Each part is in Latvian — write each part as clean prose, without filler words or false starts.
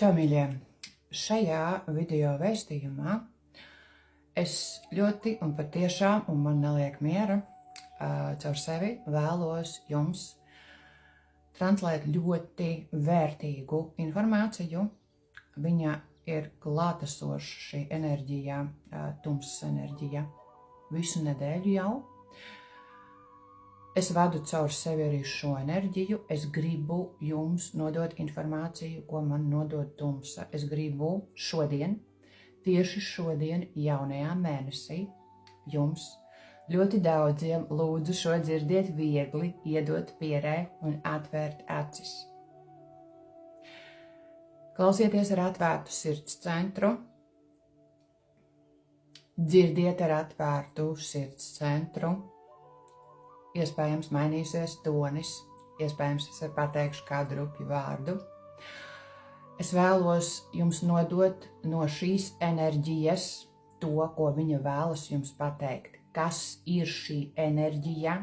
Čau, mīļie! Šajā video vēstījumā es ļoti un patiešām, un man neliek miera, caur sevi vēlos jums translēt ļoti vērtīgu informāciju. Viņa ir klātesoša šī enerģija, tumsas enerģija, visu nedēļu jau. Es vadu caur sevi arī šo enerģiju. Es gribu jums nodot informāciju, ko man nodod tumsa. Es gribu šodien, tieši šodien, jaunajā mēnesī, jums ļoti daudziem lūdzu šo dzirdiet viegli, iedot pierē un atvērt acis. Klausieties ar atvērtu sirds centru. Dzirdiet ar atvērtu sirds centru. Iespējams mainīsies tonis, iespējams es pateikšu kādu rupju vārdu. Es vēlos jums nodot no šīs enerģijas to, ko viņa vēlas jums pateikt. Kas ir šī enerģija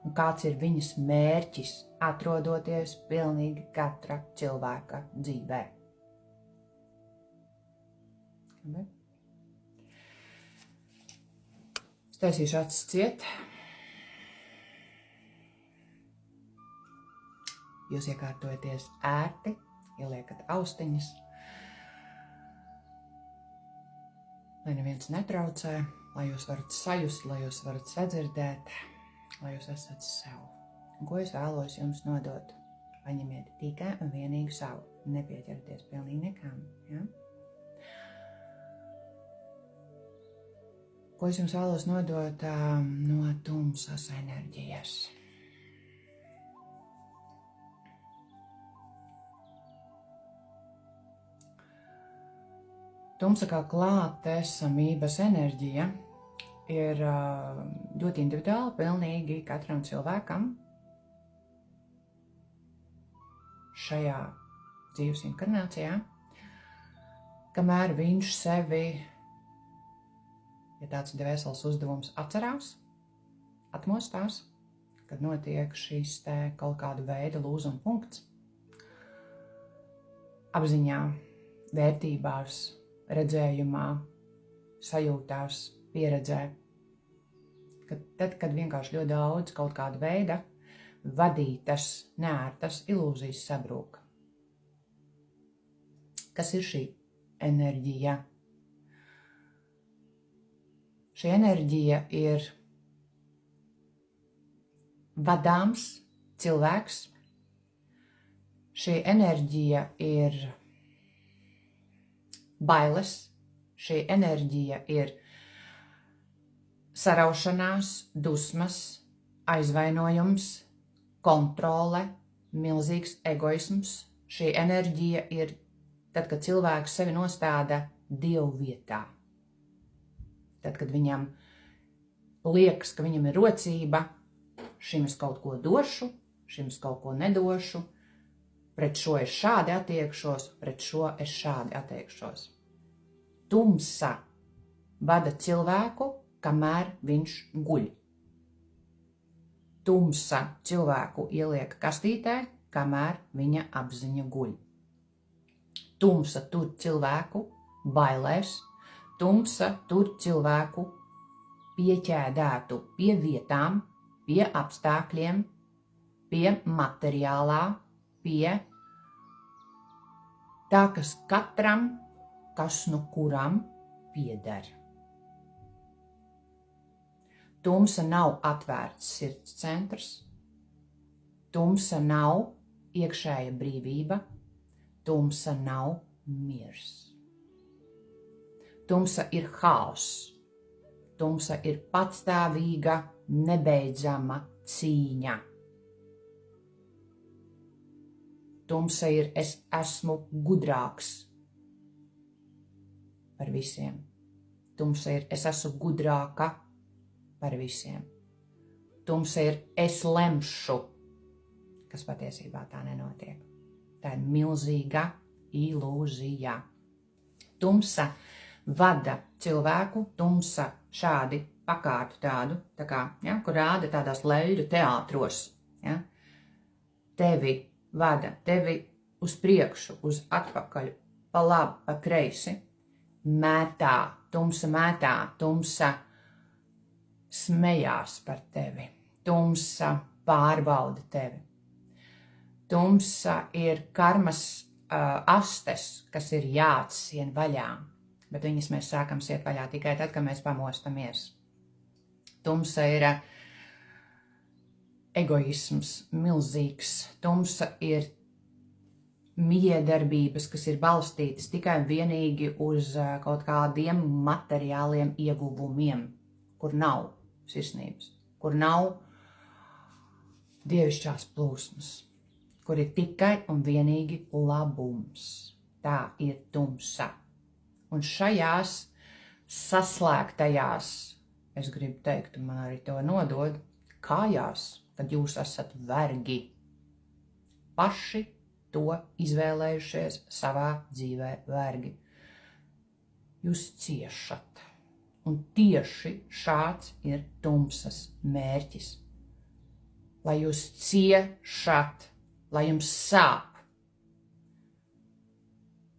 un kāds ir viņas mērķis, atrodoties pilnīgi katra cilvēka dzīvē. Es taisīšu acis ciet. Jūs iekārtojaties ērti, ieliekat austiņas, lai neviens netraucē, lai jūs varat sajust, lai jūs varat sadzirdēt, lai jūs esat sev. Un ko es vēlos jums nodot? Paņemiet tikai un vienīgi savu, nepieķerties pilnīgi nekam. Ja? Ko es jums vēlos nodot no tumsas enerģijas? Tumsa kā klātesamības enerģija ir ļoti individuāla, pilnīgi katram cilvēkam šajā dzīves inkarnācijā, kamēr viņš sevi, ja tāds ir dvēseles uzdevums, atcerās, atmostās, kad notiek šīs te kaut kāda veida lūzuma punkts, apziņā, vērtībās, redzējumā, sajūtās, pieredzē. Tad, kad vienkārši ļoti daudz kaut kāda veida vadītas, neērtas ilūzijas sabrūk. Kas ir šī enerģija? Šī enerģija ir vadāms cilvēks. Šī enerģija ir bailes, šī enerģija ir saraušanās, dusmas, aizvainojums, kontrole, milzīgs egoisms. Šī enerģija ir tad, kad cilvēks sevi nostāda Dievu vietā. Tad, kad viņam liekas, ka viņam ir rocība, šim es kaut ko došu, šim es kaut ko nedošu, pret šo es šādi attiekšos, pret šo es šādi attiekšos. Tumsa vada cilvēku, kamēr viņš guļ. Tumsa cilvēku ieliek kastītē, kamēr viņa apziņa guļ. Tumsa tur cilvēku bailēs, tumsa tur cilvēku pieķēdētu pie vietām, pie apstākļiem, pie materiālā, pie tā, kas katram, kas nu kuram pieder. Tumsa nav atvērts sirds centrs, tumsa nav iekšēja brīvība, tumsa nav miers. Tumsa ir haoss, tumsa ir patstāvīga, nebeidzama cīņa. Tumsa ir es esmu gudrāks par visiem. Tumsa ir es esmu gudrāka par visiem. Tumsa ir es lemšu, kas patiesībā tā nenotiek. Tā ir milzīga ilūzija. Tumsa vada cilvēku, tumsa šādi pakārtu tādu, tā kā, ja, kur rāda tādās leļu teātros. Ja. Tevi vada, tevi uz priekšu, uz atpakaļ, pa labi, pa kreisi, mētā, tumsa smējās par tevi, tumsa pārbauda tevi. Tumsa ir karmas astes, kas ir jāatsien vaļā, bet viņas mēs sākam siet vaļā tikai tad, kad mēs pamostamies. Tumsa ir egoisms milzīgs, tumsa ir miedarbības, kas ir balstītas tikai un vienīgi uz kaut kādiem materiāliem ieguvumiem, kur nav sirsnības, kur nav dievišķās plūsmas, kur ir tikai un vienīgi labums. Tā ir tumsa. Un šajās saslēgtajās, es gribu teikt, un man arī to nodod, kājās, kad jūs esat vergi, paši to izvēlējušies savā dzīvē vergi. Jūs ciešat. Un tieši šāds ir tumsas mērķis. Lai jūs ciešat, lai jums sāp.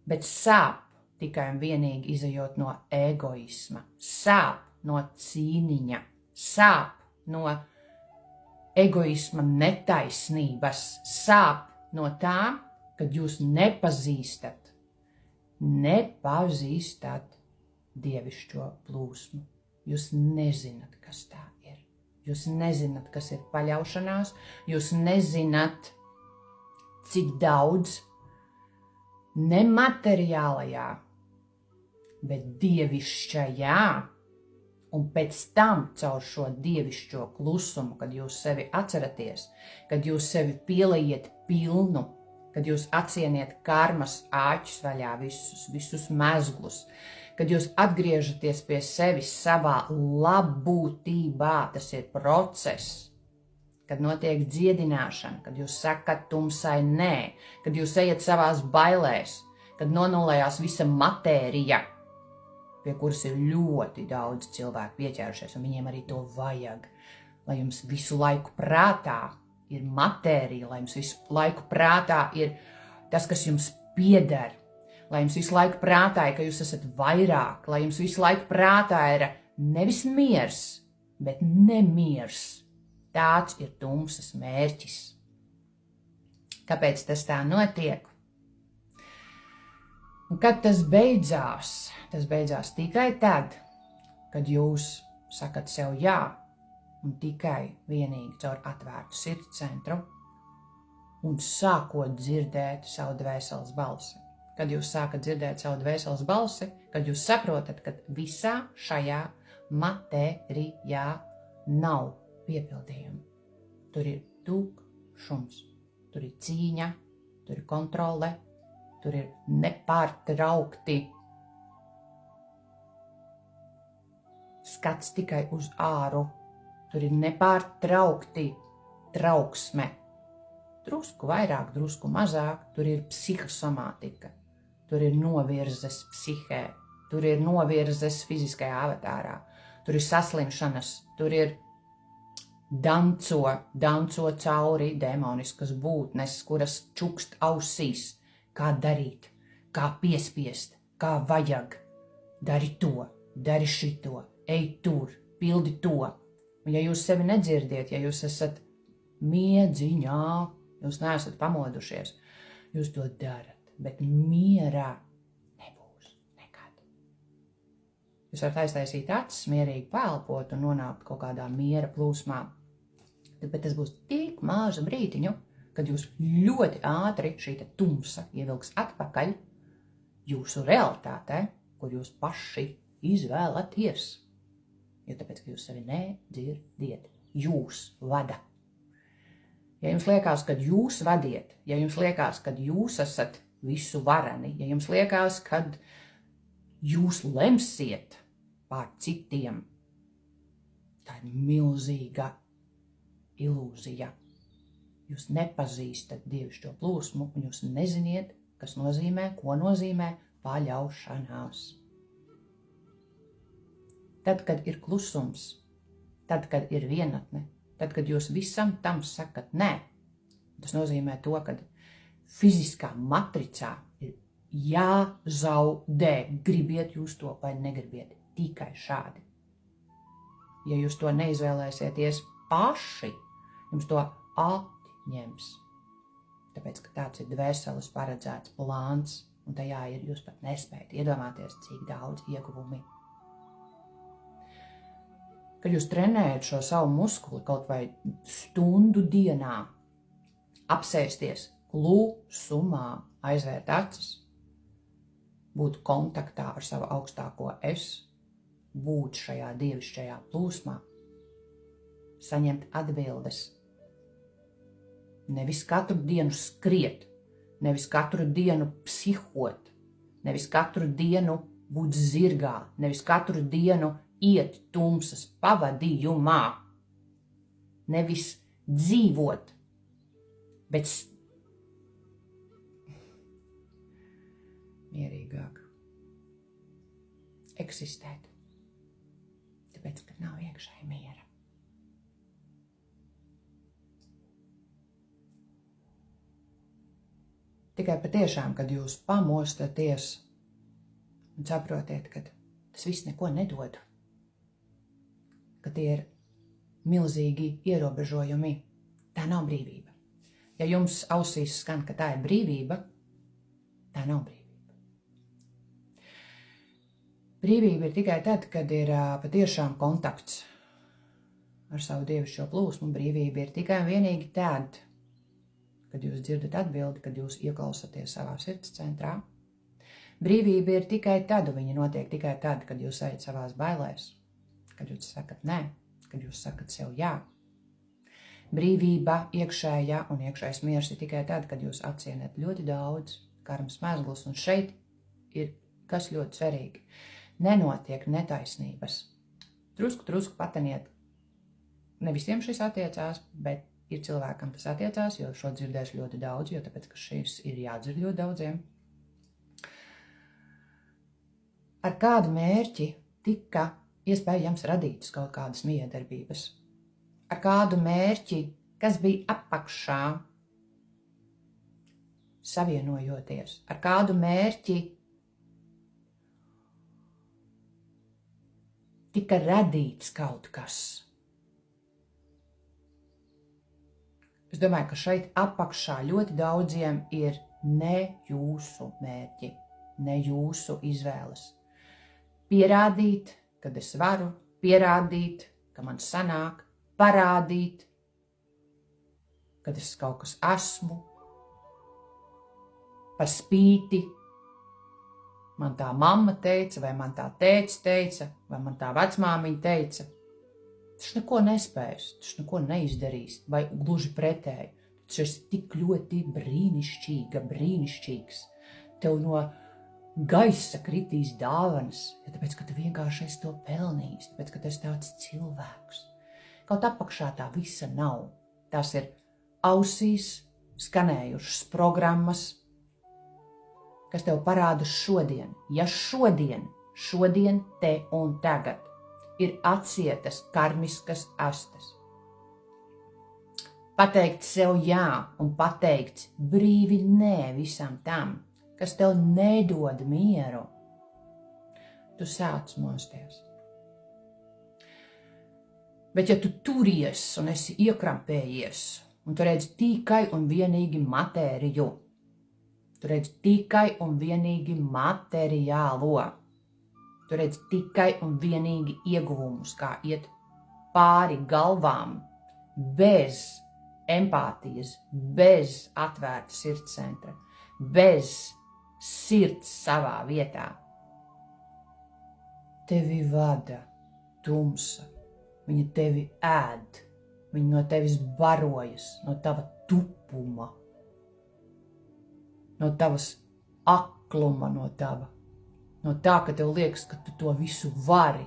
Bet sāp tikai un vienīgi izejot no egoisma, sāp no cīniņa, sāp no egoisma netaisnības, sāp no tā, kad jūs nepazīstat dievišķo plūsmu. Jūs nezināt, kas tā ir. Jūs nezināt, kas ir paļaušanās. Jūs nezināt, cik daudz nemateriālajā, bet dievišķajā, un pēc tam caur šo dievišķo klusumu, kad jūs sevi atceraties, kad jūs sevi pielaiet pilnu, kad jūs atsieniet karmas āķus vaļā, visus mezglus, kad jūs atgriežaties pie sevis savā labbūtībā, tas ir process, kad notiek dziedināšana, kad jūs sakat tumsai nē, kad jūs ejat savās bailēs, kad nonulējās visa matērija, pie kuras ir ļoti daudz cilvēku pieķērušies, un viņiem arī to vajag, lai jums visu laiku prātā ir matērija, lai jums visu laiku prātā ir tas, kas jums pieder, lai jums visu laiku prātā ir, ka jūs esat vairāk, lai jums visu laiku prātā ir nevis miers, bet nemiers. Tāds ir tumsas mērķis. Kāpēc tas tā notiek? Un kad tas beidzās? Tas beidzās tikai tad, kad jūs sakat sev jā, un tikai vienīgi caur atvērtu sirds centru un sākot dzirdēt savu dvēseles balsi. Kad jūs sākat dzirdēt savu dvēseles balsi, kad jūs saprotat, ka visā šajā matērijā nav piepildījumu. Tur ir tukšums, tur ir cīņa, tur ir kontrole, tur ir nepārtraukti skats tikai uz āru, tur ir nepārtraukti trauksme. Drusku vairāk, drusku mazāk, tur ir psihosomātika, tur ir novirzes psihē, tur ir novirzes fiziskajā avatārā, tur ir saslimšanas, tur ir danco cauri demoniskas būtnes, kuras čukst ausīs, kā darīt, kā piespiest, kā vajag. Dari to, dari šito, ej tur, pildi to. Un ja jūs sevi nedzirdiet, ja jūs esat miedziņā, jūs neesat pamodušies, jūs to darat, bet mierā nebūs nekad. Jūs varat aiztaisīt acis, mierīgi pelpot un nonākt kaut kādā miera plūsmā, bet tas būs tik mazu brītiņu, kad jūs ļoti ātri šī tumsa ievilks atpakaļ jūsu realitātē, kur jūs paši izvēlaties. Jo tāpēc, ka jūs sevi nedzirdiet, jūs vada. Ja jums liekas, ka jūs vadiet, ja jums liekas, ka jūs esat visu vareni, ja jums liekas, ka jūs lemsiet pār citiem, tā ir milzīga ilūzija. Jūs nepazīstat dievišķo plūsmu un jūs neziniet, kas nozīmē, ko nozīmē paļaušanās. Tad, kad ir klusums, tad, kad ir vienatne, tad, kad jūs visam tam sakat nē, tas nozīmē to, ka fiziskā matricā ir jāzaudē. Gribiet jūs to vai negribiet. Tikai šādi. Ja jūs to neizvēlēsieties paši, jums to atņems. Tāpēc, ka tāds ir dvēseles paredzēts plāns, un tajā ir jūs pat nespējat iedomāties, cik daudz ieguvumi. Kad jūs trenējat šo savu muskuli kaut vai stundu dienā, apsēsties klusumā, aizvērt acis, būt kontaktā ar savu augstāko es, būt šajā dievišķajā plūsmā, saņemt atbildes. Nevis katru dienu skriet, nevis katru dienu psihot, nevis katru dienu būt zirgā, nevis katru dienu iet tumsas pavadījumā, nevis dzīvot, bet mierīgāk eksistēt, tāpēc, ka nav iekšēji miera. Tikai patiešām, kad jūs pamostaties un saprotiet, ka tas viss neko nedod, ka tie ir milzīgi ierobežojumi, tā nav brīvība. Ja jums ausīs skan, ka tā ir brīvība, tā nav brīvība. Brīvība ir tikai tad, kad ir patiešām kontakts ar savu dievišķo plūsmu. Brīvība ir tikai un vienīgi tad, kad jūs dzirdat atbildi, kad jūs ieklausāties savā sirds centrā. Brīvība ir tikai tad, un viņa notiek tikai tad, kad jūs ejat savās bailēs, kad jūs sakat nē, kad jūs sakat sev jā. Brīvība iekšējā un iekšējais miers ir tikai tad, kad jūs atcienat ļoti daudz karmas mezglus, un šeit ir kas ļoti svarīgi. Nenotiek netaisnības. Drusku pateniet. Ne visiem šis attiecās, bet ir cilvēkam tas attiecās, jo šo dzirdēs ļoti daudz, jo tāpēc, ka šis ir jādzird ļoti daudziem. Ar kādu mērķi tika iespējams radītas kaut kādas miedarbības? Ar kādu mērķi, kas bija apakšā, savienojoties? Ar kādu mērķi tika radīts kaut kas? Es domāju, ka šeit apakšā ļoti daudziem ir ne jūsu mērķi, ne jūsu izvēles. Pierādīt, kad es varu, pierādīt, ka man sanāk, parādīt, kad es kaut kas esmu, par spīti. Man tā mamma teica, vai man tā tētis teica, vai man tā vecmāmiņa teica. Tas neko nespējas, tas neko neizdarīs, vai gluži pretēji. Tas ir tik ļoti brīnišķīgs. Tev no gaisa kritīs dāvanas, ja tāpēc, ka tu vienkārši esi to pelnījis, tāpēc, ka tu esi tāds cilvēks. Kaut apakšā tā visa nav. Tās ir ausīs skanējušas programmas, kas tev parāda šodien. Ja šodien, te un tagad ir atsietas karmiskas astes. Pateikt sev jā un pateikt brīvi nē visam tam, kas tev nedod mieru. Tu sāc mosties. Bet ja tu turies un esi iekrampējies, un tu redzi tikai un vienīgi matēriju, tu redzi tikai un vienīgi materiālo, tu redzi tikai un vienīgi ieguvumus, kā iet pāri galvām, bez empātijas, bez atvērta sirds centra, bez sirds savā vietā. Tevi vada tumsa, viņa tevi ēd, viņa no tevis barojas, no tava tupuma, no tavas akluma, no tā, ka tev liekas, ka tu to visu vari,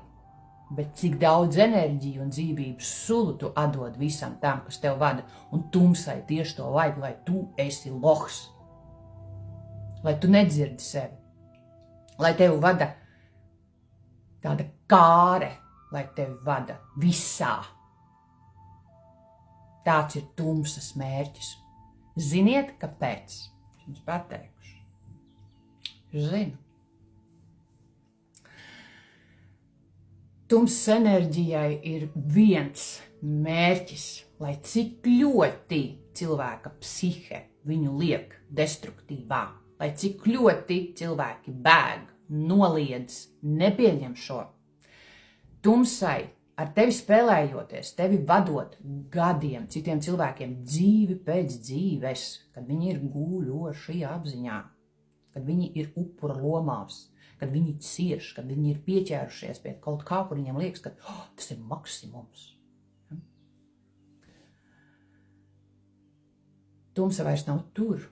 bet cik daudz enerģiju un dzīvības sulu tu atdod visam tam, kas tev vada, un tumsai tieši to vajag, lai tu esi lohs, lai tu nedzirdi sevi, lai tevi vada tāda kāre, lai tevi vada visā. Tāds ir tumsas mērķis. Ziniet, kāpēc? jums pateikuši. Es zinu. Tumsas enerģijai ir viens mērķis, lai cik ļoti cilvēka psihe viņu liek destruktīvā, lai cik ļoti cilvēki bēg, noliedz, nepieņem šo. Tumsai ar tevi spēlējoties, tevi vadot gadiem, citiem cilvēkiem dzīvi pēc dzīves, kad viņi ir guļoši apziņā, kad viņi ir upura lomās, kad viņi cieš, kad viņi ir pieķērušies pie kaut kā, kur viņiem liekas, ka tas ir maksimums. Tumsa vairs nav tur,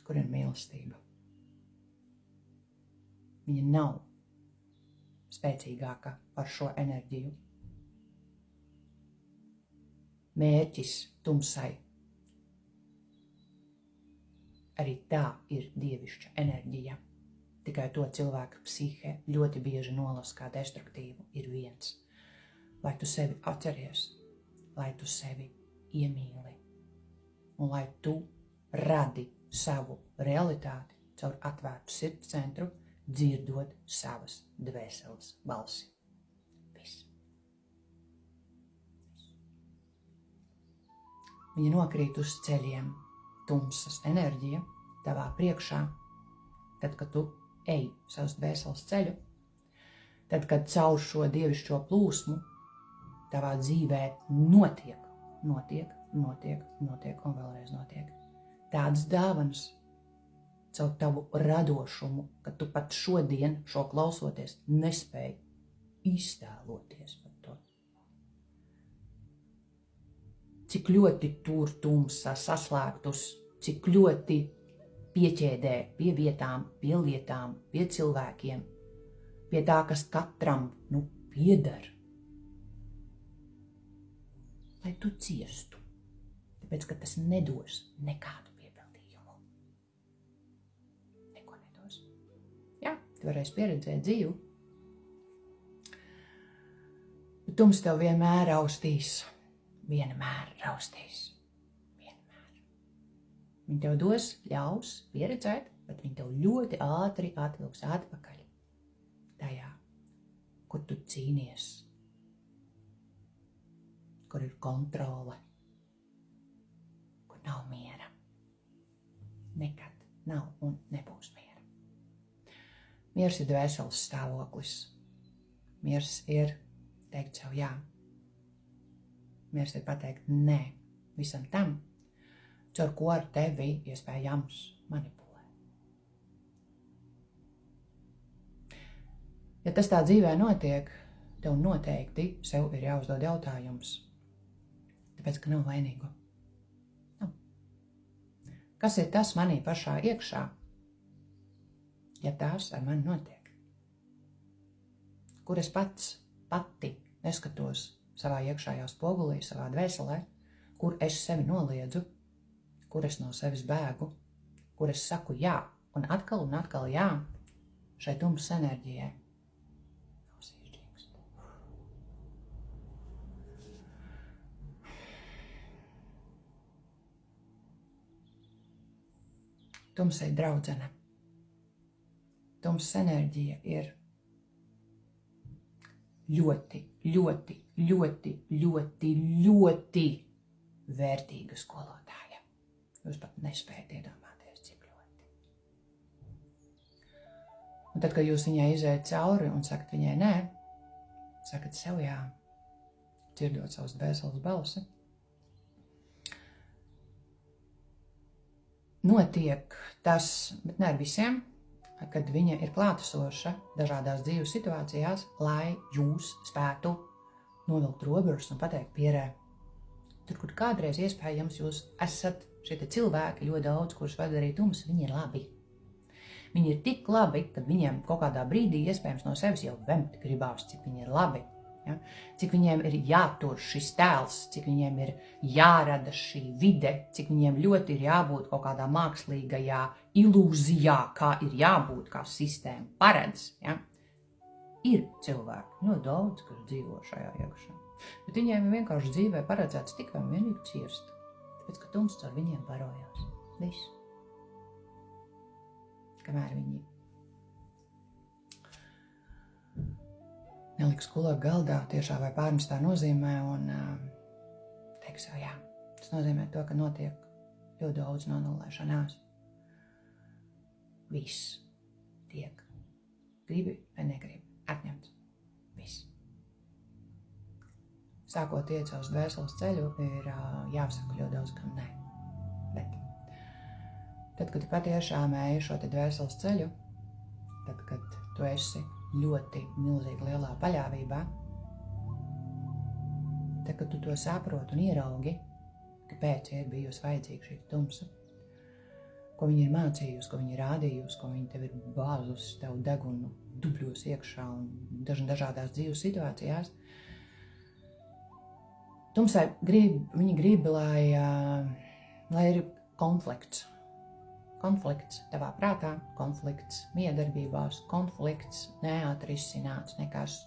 kur ir mīlestība. Viņa nav spēcīgāka par šo enerģiju. Mērķis tumsai. Arī tā ir dievišķa enerģija. Tikai to cilvēka psihe ļoti bieži nolasa kā destruktīvu ir viens. Lai tu sevi atceries, lai tu sevi iemīli un lai tu radi savu realitāti caur atvērtu sirds centru, dzirdot savas dvēseles balsi. Viss. Viņa nokrīt uz ceļiem, tumsas enerģija tavā priekšā, tad, kad tu ej savas dvēseles ceļu, tad, kad caur šo dievišķo plūsmu tavā dzīvē notiek un vēlreiz notiek. Tādas dāvanas caur tavu radošumu, ka tu pat šodien šo klausoties nespēji iztēloties par to. Cik ļoti tur tumsa saslēgtus, cik ļoti pieķēdē pie vietām, pie lietām, pie cilvēkiem, pie tā, kas katram, pieder. Lai tu ciestu, tāpēc, ka tas nedos nekādu piepildījumu. Neko nedos. Jā, tu varēsi pieredzēt dzīvu. Bet tums tev vienmēr raustīs. Vienmēr raustīs. Viņi tev ļaus pieredzēt, bet viņi tev ļoti ātri atvilks atpakaļ tajā, kur tu cīnies, kur ir kontrole, kur nav miera. Nekad nav un nebūs miera. Miers ir dvēseles stāvoklis. Miers ir teikt sev jā. Miers ir pateikt nē visam tam, caur ko ar tevi iespējams manipulē. Ja tas tā dzīvē notiek, tev noteikti sev ir jāuzdod jautājums, tāpēc, ka nav vainīgu. Nav. Kas ir tas manī pašā iekšā, ja tās ar mani notiek? Kur es pati neskatos savā iekšējā spogulī, savā dvēselē, kur es sevi noliedzu, kur es no sevis bēgu, kur es saku jā, un atkal jā, šai tumsas enerģijai. Tumsai draudzene. Tumsas enerģija ir ļoti vērtīga skolotāja. Jūs pat nespējat iedomāties, cik ļoti. Un tad, kad jūs viņai izējat cauri un sakat viņai nē, sakat sev jā, dzirdot savas dvēseles balsi, notiek tas, bet ne ar visiem, kad viņa ir klātesoša dažādās dzīves situācijās, lai jūs spētu novilkt robežas un pateikt pierē. Tur, kur kādreiz iespējams jūs esat šie cilvēki ļoti daudz, kurus var darīt jums, viņi ir labi. Viņi ir tik labi, kad viņiem kaut kādā brīdī iespējams no sevis jau vemt gribās, cik viņi ir labi. Ja? Cik viņiem ir jātur šis tēls, cik viņiem ir jārada šī vide, cik viņiem ļoti ir jābūt kaut kādā mākslīgajā ilūzijā, kā ir jābūt, kā sistēma paredz. Ja? Ir cilvēki, ļoti daudz, kas dzīvo šajā iekšā, bet viņiem vienkārši dzīvē paredzēts tikai un vienīgi ciest, tāpēc, ka tums caur viņiem barojās. Viss. kamēr viņi neliks kulaku galdā tiešā vai pārnestā nozīmē un teiks jau jā. Tas nozīmē to, ka notiek ļoti daudz nonulēšanās. Viss tiek. Gribi vai negribi. Atņemts. Viss. Sākot iet uz dvēseles ceļu, ir jāsaka ļoti daudz, kam nē. Bet tad, kad tu patiešām ej šo te dvēseles ceļu, tad, kad tu esi ļoti milzīgi lielā paļāvībā, tad, kad tu to saproti un ieraugi, kāpēc ir bijusi vajadzīga šī tumsa, ko viņi ir mācījusi, ko viņi ir rādījusi, ko viņi tev ir bāzusi, tev degunu dubļos iekšā un dažādās dzīves situācijās. Tumsai viņi grib, lai ir konflikts. Konflikts tavā prātā, konflikts miedarbībās, konflikts neatrisināts nekas,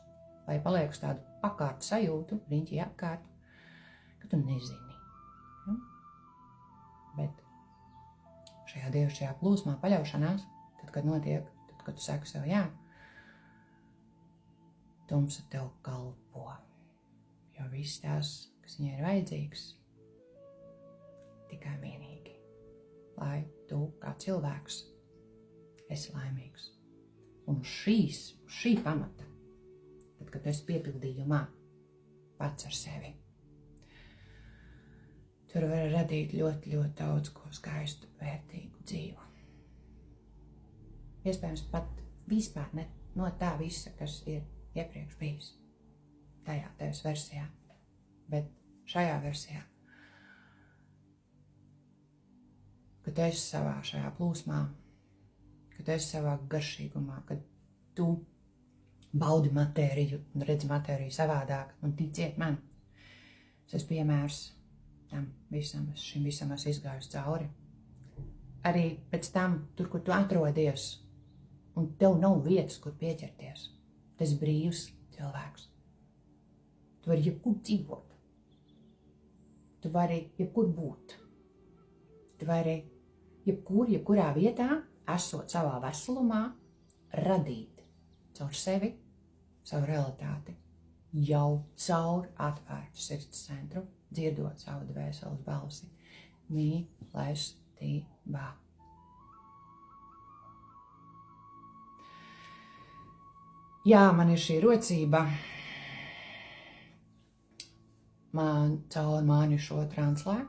lai paliek uz tādu pakārtu sajūtu, riņķi apkārt, ka tu nezini. Ja? Bet šajā dievišķajā plūsmā paļaušanās, tad, kad notiek, tad, kad tu saki sev jā, tumsa tev kalpo, jo viss tās, kas viņai ir vajadzīgs, tikai vienīgi, lai tu kā cilvēks esi laimīgs. Un šī pamata, tad, kad tu esi piepildījumā pats ar sevi, tur var radīt ļoti, ļoti daudz ko skaistu, vērtīgu dzīvu. Iespējams pat vispār ne no tā visa, kas ir iepriekš bijis tajā tevis versijā, bet šajā versijā, kad tu esi savā šajā plūsmā, kad tu esi savā garšīgumā, kad tu baudi matēriju un redzi matēriju savādāk un ticiet man. Tas ir piemērs tam visam, šim visam es izgāju cauri. Arī pēc tam, tur, kur tu atrodies, un tev nav vietas, kur pieķerties. Tas brīvs cilvēks. Tu vari jebkur dzīvot. Tu vari jebkur būt. Tu vari jebkurā vietā, esot savā veselumā, radīt caur sevi, savu realitāti, jau caur atvērtu sirds centru, dziedot savu dvēseles balsi. Mīlestībā. Jā, man ir šī rocība. Man caur mani šo translē.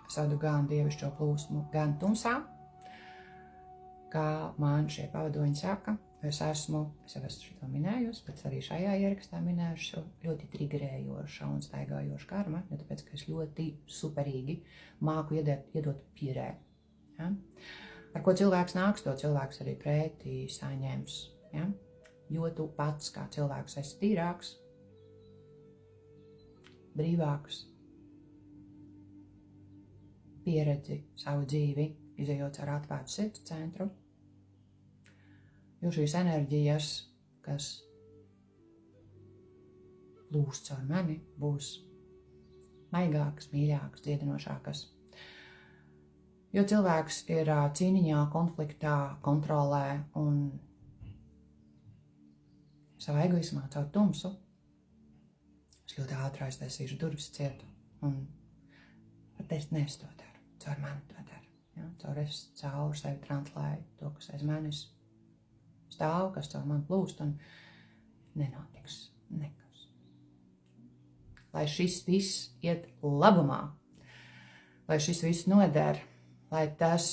Es vadu gan dievišķo plūsmu, gan tumsā. Kā man šie pavadoņi saka, es jau esmu šito minējusi, bet arī šajā ierakstā minējuši ļoti trigerējoša un staigājoša karma, jo tāpēc, ka es ļoti superīgi māku iedot pierē. Ja? Ar ko cilvēks nāks, to cilvēks arī pretī saņems. Ja? Jo tu pats kā cilvēks esi tīrāks, brīvāks, pieredzi savu dzīvi, izejot ar atvērtu sirds centru, jo šīs enerģijas, kas plūst caur mani, būs maigākas, mīļākas, dziedinošākas. Jo cilvēks ir cīniņā, konfliktā, kontrolē un savā egoismā caur tumsu. Es ļoti ātri aiztaisīšu durvis cietu un pateikt, ne es to daru, caur mani to daru. Ja? Caur sevi translēju to, kas aiz manis stāv, kas caur mani plūst un nenotiks nekas. Lai šis viss iet labumā, lai šis viss noder, lai tas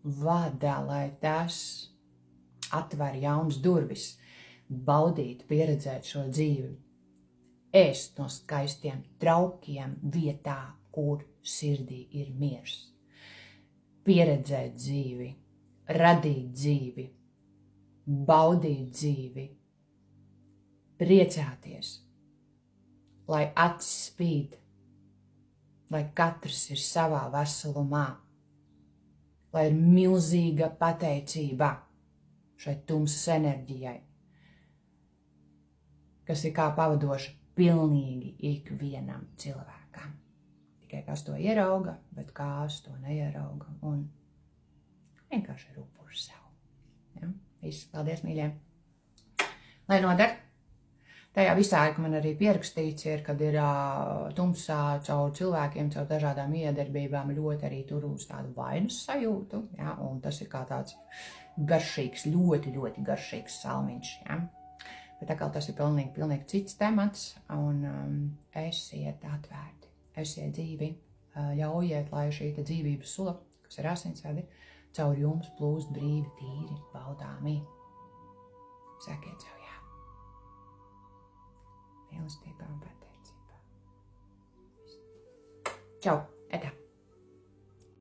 vada, lai tas atver jaunas durvis, baudīt, pieredzēt šo dzīvi, ēst no skaistiem traukiem vietā, kur sirdī ir miers, pieredzēt dzīvi, radīt dzīvi, baudīt dzīvi, priecāties, lai acis spīd, lai katrs ir savā veselumā, lai ir milzīga pateicība šai tumsas enerģijai, kas ir kā pavadoša pilnīgi ikvienam cilvēkam. Tikai kas to ierauga, bet kāds to neierauga un vienkārši ir upurs sev. Viss, paldies, mīļie. Lai noder. Tajā visā, ka man arī pierakstīts ir, kad ir tumsā caur cilvēkiem, caur dažādām iedarbībām, ļoti arī tur uz tādu vainas sajūtu, ja, un tas ir kā tāds garšīgs, ļoti, ļoti garšīgs salmiņš, ja. Bet tā kā tas ir pilnīgi cits temats, un esiet atvērti, esiet dzīvi, ļaujiet, lai šī dzīvības sula, kas ir asinsvadi, caur jums plūst brīvi, tīri, baudāmi. Sakiet sev jā. Mīlestībā un pateicībā. Čau!